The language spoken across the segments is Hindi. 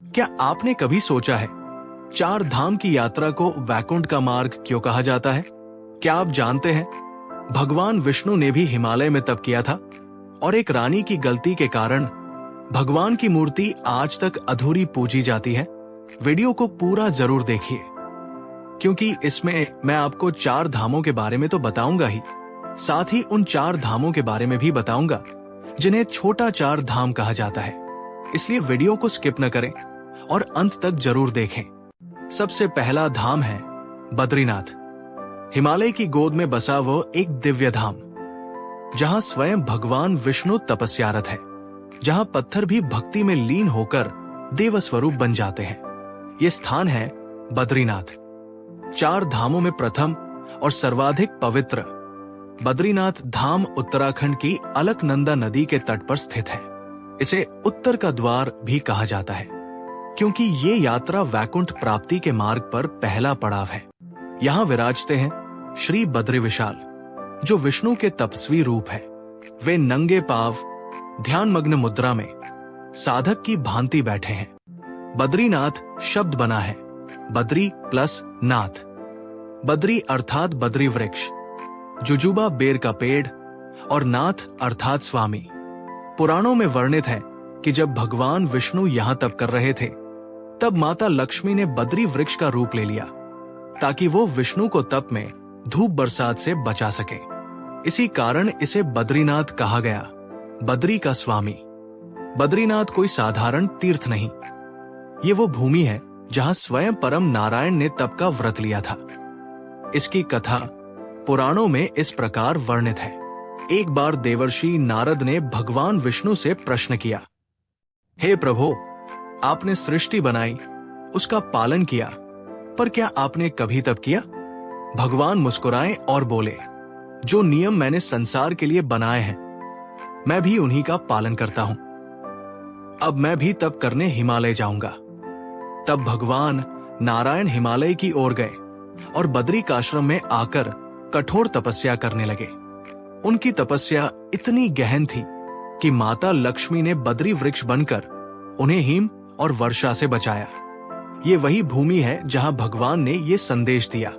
क्या आपने कभी सोचा है, चार धाम की यात्रा को वैकुंठ का मार्ग क्यों कहा जाता है? क्या आप जानते हैं, भगवान विष्णु ने भी हिमालय में तप किया था और एक रानी की गलती के कारण भगवान की मूर्ति आज तक अधूरी पूजी जाती है। वीडियो को पूरा जरूर देखिए, क्योंकि इसमें मैं आपको चार धामों के बारे में तो बताऊंगा ही, साथ ही उन चार धामों के बारे में भी बताऊंगा जिन्हें छोटा चार धाम कहा जाता है। इसलिए वीडियो को स्किप न करें और अंत तक जरूर देखें। सबसे पहला धाम है बद्रीनाथ। हिमालय की गोद में बसा वो एक दिव्य धाम, जहां स्वयं भगवान विष्णु तपस्यारत है, जहां पत्थर भी भक्ति में लीन होकर देव स्वरूप बन जाते हैं। ये स्थान है बद्रीनाथ। चार धामों में प्रथम और सर्वाधिक पवित्र बद्रीनाथ धाम उत्तराखंड की अलकनंदा नदी के तट पर स्थित है। इसे उत्तर का द्वार भी कहा जाता है, क्योंकि ये यात्रा वैकुंठ प्राप्ति के मार्ग पर पहला पड़ाव है। यहाँ विराजते हैं श्री बद्री विशाल, जो विष्णु के तपस्वी रूप है। वे नंगे पाव ध्यानमग्न मुद्रा में साधक की भांति बैठे हैं। बद्रीनाथ शब्द बना है बद्री प्लस नाथ। बद्री अर्थात बद्री वृक्ष, जुजुबा बेर का पेड़ और नाथ अर्थात स्वामी। पुराणों में वर्णित है कि जब भगवान विष्णु यहाँ तप कर रहे थे, तब माता लक्ष्मी ने बद्री वृक्ष का रूप ले लिया, ताकि वो विष्णु को तप में धूप बरसात से बचा सके। इसी कारण इसे बद्रीनाथ कहा गया, बद्री का स्वामी। बद्रीनाथ कोई साधारण तीर्थ नहीं, ये वो भूमि है जहां स्वयं परम नारायण ने तप का व्रत लिया था। इसकी कथा पुराणों में इस प्रकार वर्णित है। एक बार देवर्षि नारद ने भगवान विष्णु से प्रश्न किया, हे प्रभु, आपने सृष्टि बनाई, उसका पालन किया, पर क्या आपने कभी तप किया? भगवान मुस्कुराए और बोले, जो नियम मैंने संसार के लिए बनाए हैं, मैं भी उन्हीं का पालन करता हूं। अब मैं भी तप करने हिमालय जाऊंगा। तब भगवान नारायण हिमालय की ओर गए और बद्रिकाश्रम में आकर कठोर तपस्या करने लगे। उनकी तपस्या इतनी गहन थी कि माता लक्ष्मी ने बद्री वृक्ष बनकर उन्हें हिम और वर्षा से बचाया। ये वही भूमि है जहां भगवान ने ये संदेश दिया,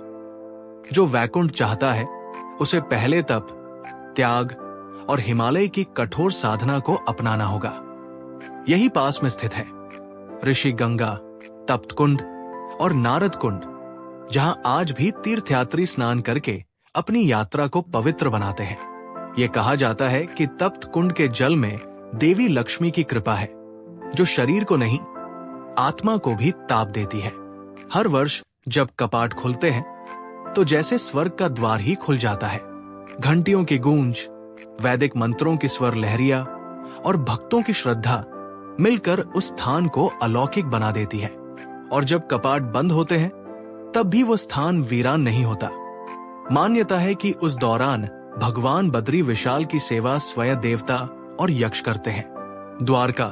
जो वैकुंठ चाहता है उसे पहले तप, त्याग और हिमालय की कठोर साधना को अपनाना होगा। यही पास में स्थित है ऋषि गंगा, तप्त कुंड और नारद कुंड, जहां आज भी तीर्थयात्री स्नान करके अपनी यात्रा को पवित्र बनाते हैं। ये कहा जाता है कि तप्त कुंड के जल में देवी लक्ष्मी की कृपा है, जो शरीर को नहीं आत्मा को भी ताप देती है। हर वर्ष जब कपाट खुलते हैं, तो जैसे स्वर्ग का द्वार ही खुल जाता है। घंटियों की गूंज, वैदिक मंत्रों की स्वर लहरिया और भक्तों की श्रद्धा मिलकर उस स्थान को अलौकिक बना देती है। और जब कपाट बंद होते हैं, तब भी वो स्थान वीरान नहीं होता। मान्यता है कि उस दौरान भगवान बद्री विशाल की सेवा स्वयं देवता और यक्ष करते हैं। द्वारका।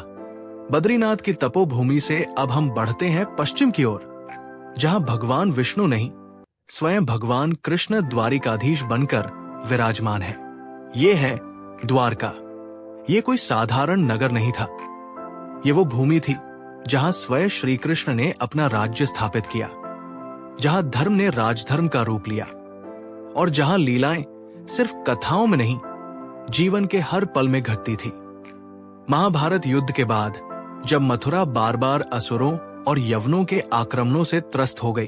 बद्रीनाथ की तपोभूमि से अब हम बढ़ते हैं पश्चिम की ओर, जहां भगवान विष्णु नहीं, स्वयं भगवान कृष्ण द्वारिकाधीश बनकर विराजमान है। ये है द्वारका। ये कोई साधारण नगर नहीं था, ये वो भूमि थी जहां स्वयं श्री कृष्ण ने अपना राज्य स्थापित किया, जहां धर्म ने राजधर्म का रूप लिया और जहां लीलाएं सिर्फ कथाओं में नहीं, जीवन के हर पल में घटती थी। महाभारत युद्ध के बाद जब मथुरा बार बार असुरों और यवनों के आक्रमणों से त्रस्त हो गई,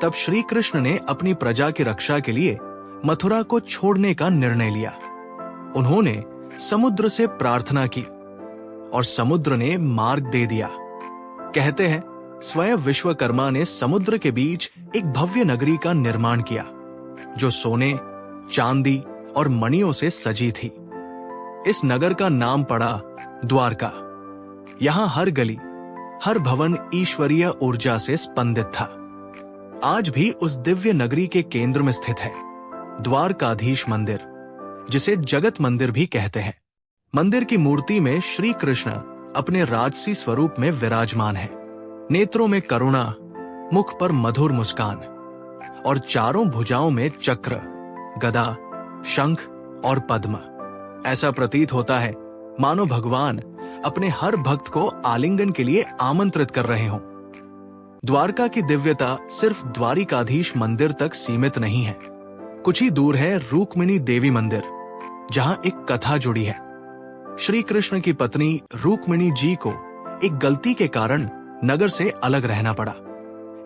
तब श्री कृष्ण ने अपनी प्रजा की रक्षा के लिए मथुरा को छोड़ने का निर्णय लिया। उन्होंने समुद्र से प्रार्थना की और समुद्र ने मार्ग दे दिया। कहते हैं स्वयं विश्वकर्मा ने समुद्र के बीच एक भव्य नगरी का निर्माण किया, जो सोने, चांदी और मणियों से सजी थी। इस नगर का नाम पड़ा द्वारका। यहां हर गली, हर भवन ईश्वरीय ऊर्जा से स्पंदित था। आज भी उस दिव्य नगरी के केंद्र में स्थित है द्वारकाधीश मंदिर, जिसे जगत मंदिर भी कहते हैं। मंदिर की मूर्ति में श्री कृष्ण अपने राजसी स्वरूप में विराजमान है। नेत्रों में करुणा, मुख पर मधुर मुस्कान और चारों भुजाओं में चक्र, गदा, शंख और पद्म। ऐसा प्रतीत होता है मानो भगवान अपने हर भक्त को आलिंगन के लिए आमंत्रित कर रहे हों। द्वारका की दिव्यता सिर्फ द्वारिकाधीश मंदिर तक सीमित नहीं है। कुछ ही दूर है रुक्मिणी देवी मंदिर, जहां एक कथा जुड़ी है। श्री कृष्ण की पत्नी रुक्मिणी जी को एक गलती के कारण नगर से अलग रहना पड़ा।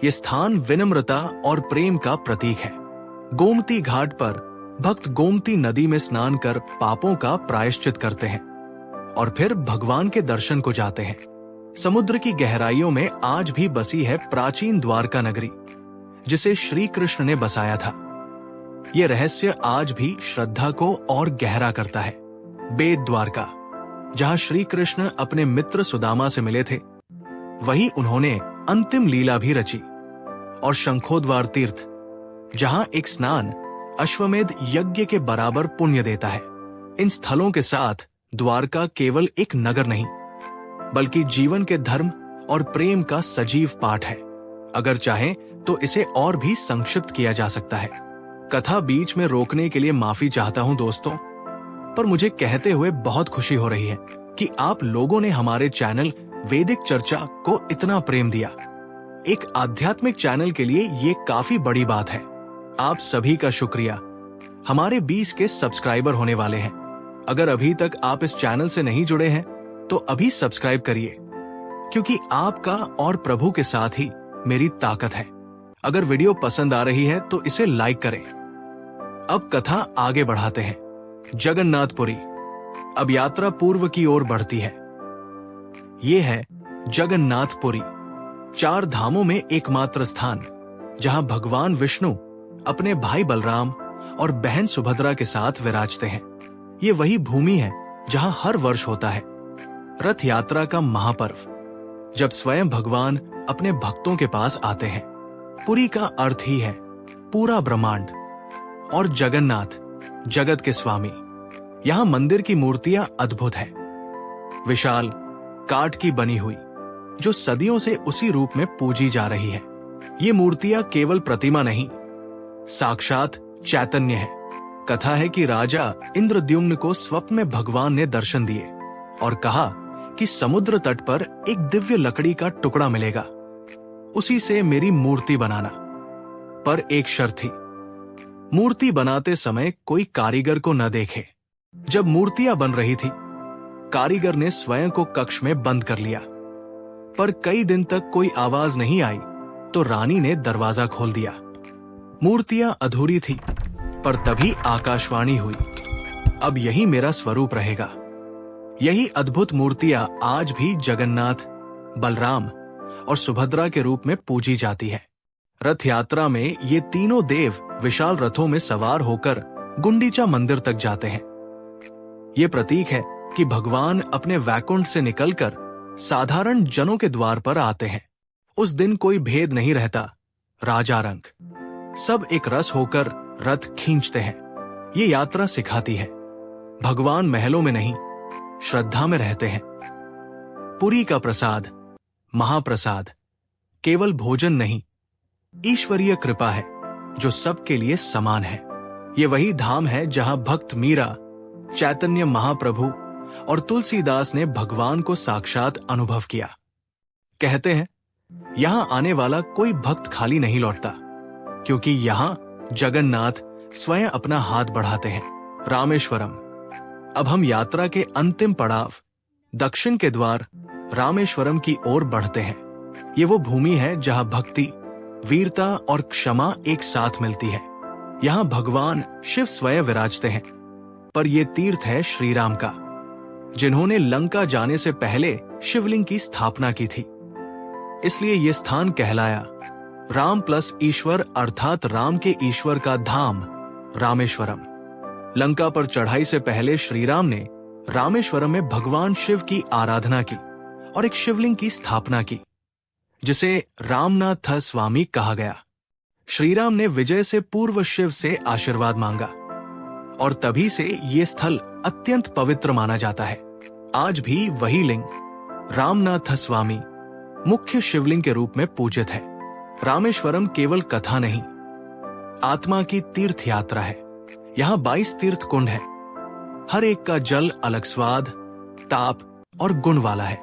यह स्थान विनम्रता और प्रेम का प्रतीक है। गोमती घाट पर भक्त गोमती नदी में स्नान कर पापों का प्रायश्चित करते हैं और फिर भगवान के दर्शन को जाते हैं। समुद्र की गहराइयों में आज भी बसी है प्राचीन द्वारका नगरी, जिसे श्री कृष्ण ने बसाया था। यह रहस्य आज भी श्रद्धा को और गहरा करता है। बेद द्वारका, जहां श्री कृष्ण अपने मित्र सुदामा से मिले थे, वही उन्होंने अंतिम लीला भी रची। और शंखोद्वार तीर्थ, जहां एक स्नान अश्वमेध यज्ञ के बराबर पुण्य देता है। इन स्थलों के साथ द्वारका केवल एक नगर नहीं, बल्कि जीवन के धर्म और प्रेम का सजीव पाठ है। अगर चाहें तो इसे और भी संक्षिप्त किया जा सकता है। कथा बीच में रोकने के लिए माफी चाहता हूं दोस्तों, पर मुझे कहते हुए बहुत खुशी हो रही है कि आप लोगों ने हमारे चैनल वैदिक चर्चा को इतना प्रेम दिया। एक आध्यात्मिक चैनल के लिए ये काफी बड़ी बात है। आप सभी का शुक्रिया। हमारे 20 के सब्सक्राइबर होने वाले हैं। अगर अभी तक आप इस चैनल से नहीं जुड़े हैं तो अभी सब्सक्राइब करिए, क्योंकि आपका और प्रभु के साथ ही मेरी ताकत है। अगर वीडियो पसंद आ रही है तो इसे लाइक करें। अब कथा आगे बढ़ाते हैं। जगन्नाथपुरी। अब यात्रा पूर्व की ओर बढ़ती है। ये है जगन्नाथपुरी, 4 धामों में एकमात्र स्थान, जहां भगवान विष्णु अपने भाई बलराम और बहन सुभद्रा के साथ विराजते हैं। ये वही भूमि है जहां हर वर्ष होता है रथ यात्रा का महापर्व, जब स्वयं भगवान अपने भक्तों के पास आते हैं। पुरी का अर्थ ही है पूरा ब्रह्मांड, और जगन्नाथ जगत के स्वामी। यहां मंदिर की मूर्तियां अद्भुत है, विशाल काठ की बनी हुई, जो सदियों से उसी रूप में पूजी जा रही है। ये मूर्तियां केवल प्रतिमा नहीं, साक्षात चैतन्य है। कथा है कि राजा इंद्रद्युम्न को स्वप्न में भगवान ने दर्शन दिए और कहा कि समुद्र तट पर एक दिव्य लकड़ी का टुकड़ा मिलेगा, उसी से मेरी मूर्ति बनाना। पर एक शर्त थी, मूर्ति बनाते समय कोई कारीगर को न देखे। जब मूर्तियां बन रही थी, कारीगर ने स्वयं को कक्ष में बंद कर लिया। पर कई दिन तक कोई आवाज नहीं आई तो रानी ने दरवाजा खोल दिया। मूर्तियां अधूरी थी, पर तभी आकाशवाणी हुई, अब यही मेरा स्वरूप रहेगा। यही अद्भुत मूर्तियां आज भी जगन्नाथ, बलराम और सुभद्रा के रूप में पूजी जाती है। रथ यात्रा में ये तीनों देव विशाल रथों में सवार होकर गुंडीचा मंदिर तक जाते हैं। ये प्रतीक है कि भगवान अपने वैकुंठ से निकलकर साधारण जनों के द्वार पर आते हैं। उस दिन कोई भेद नहीं रहता, राजा रंग, सब एक रस होकर रथ खींचते हैं। ये यात्रा सिखाती है, भगवान महलों में नहीं, श्रद्धा में रहते हैं। पुरी का प्रसाद, महाप्रसाद, केवल भोजन नहीं, ईश्वरीय कृपा है जो सबके लिए समान है। ये वही धाम है जहां भक्त मीरा, चैतन्य महाप्रभु और तुलसीदास ने भगवान को साक्षात अनुभव किया। कहते हैं, यहां आने वाला कोई भक्त खाली नहीं लौटता, क्योंकि यहां जगन्नाथ स्वयं अपना हाथ बढ़ाते हैं। रामेश्वरम। अब हम यात्रा के अंतिम पड़ाव, दक्षिण के द्वार रामेश्वरम की ओर बढ़ते हैं। ये वो भूमि है जहां भक्ति, वीरता और क्षमा एक साथ मिलती है। यहाँ भगवान शिव स्वयं विराजते हैं। पर यह तीर्थ है श्री राम का, जिन्होंने लंका जाने से पहले शिवलिंग की स्थापना की थी। इसलिए यह स्थान कहलाया राम प्लस ईश्वर, अर्थात राम के ईश्वर का धाम रामेश्वरम। लंका पर चढ़ाई से पहले श्री राम ने रामेश्वरम में भगवान शिव की आराधना की और एक शिवलिंग की स्थापना की, जिसे रामनाथ स्वामी कहा गया। श्रीराम ने विजय से पूर्व शिव से आशीर्वाद मांगा और तभी से ये स्थल अत्यंत पवित्र माना जाता है। आज भी वही लिंग रामनाथ स्वामी मुख्य शिवलिंग के रूप में पूजित है। रामेश्वरम केवल कथा नहीं, आत्मा की तीर्थ यात्रा है। यहाँ 22 तीर्थ कुंड है, हर एक का जल अलग स्वाद, ताप और गुण वाला है।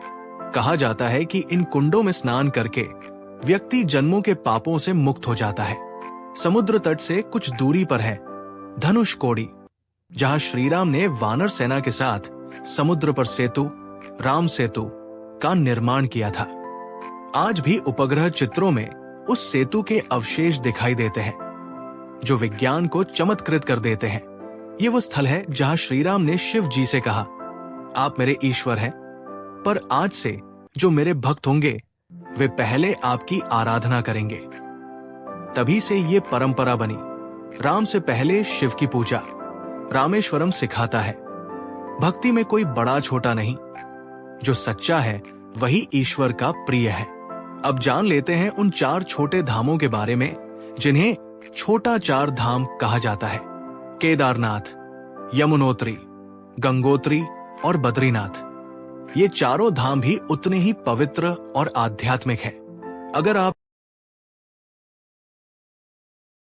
कहा जाता है कि इन कुंडों में स्नान करके व्यक्ति जन्मों के पापों से मुक्त हो जाता है। समुद्र तट से कुछ दूरी पर है धनुषकोडी, जहां श्रीराम ने वानर सेना के साथ समुद्र पर सेतु, राम सेतु का निर्माण किया था। आज भी उपग्रह चित्रों में उस सेतु के अवशेष दिखाई देते हैं, जो विज्ञान को चमत्कृत कर देते हैं। ये वो स्थल है जहां श्रीराम ने शिव जी से कहा, आप मेरे ईश्वर हैं, पर आज से जो मेरे भक्त होंगे वे पहले आपकी आराधना करेंगे। तभी से ये परंपरा बनी। राम से पहले शिव की पूजा। रामेश्वरम सिखाता है भक्ति में कोई बड़ा छोटा नहीं, जो सच्चा है वही ईश्वर का प्रिय है। अब जान लेते हैं उन 4 छोटे धामों के बारे में जिन्हें छोटा 4 धाम कहा जाता है। केदारनाथ, यमुनोत्री, गंगोत्री और बद्रीनाथ। ये चारों धाम भी उतने ही पवित्र और आध्यात्मिक है। अगर आप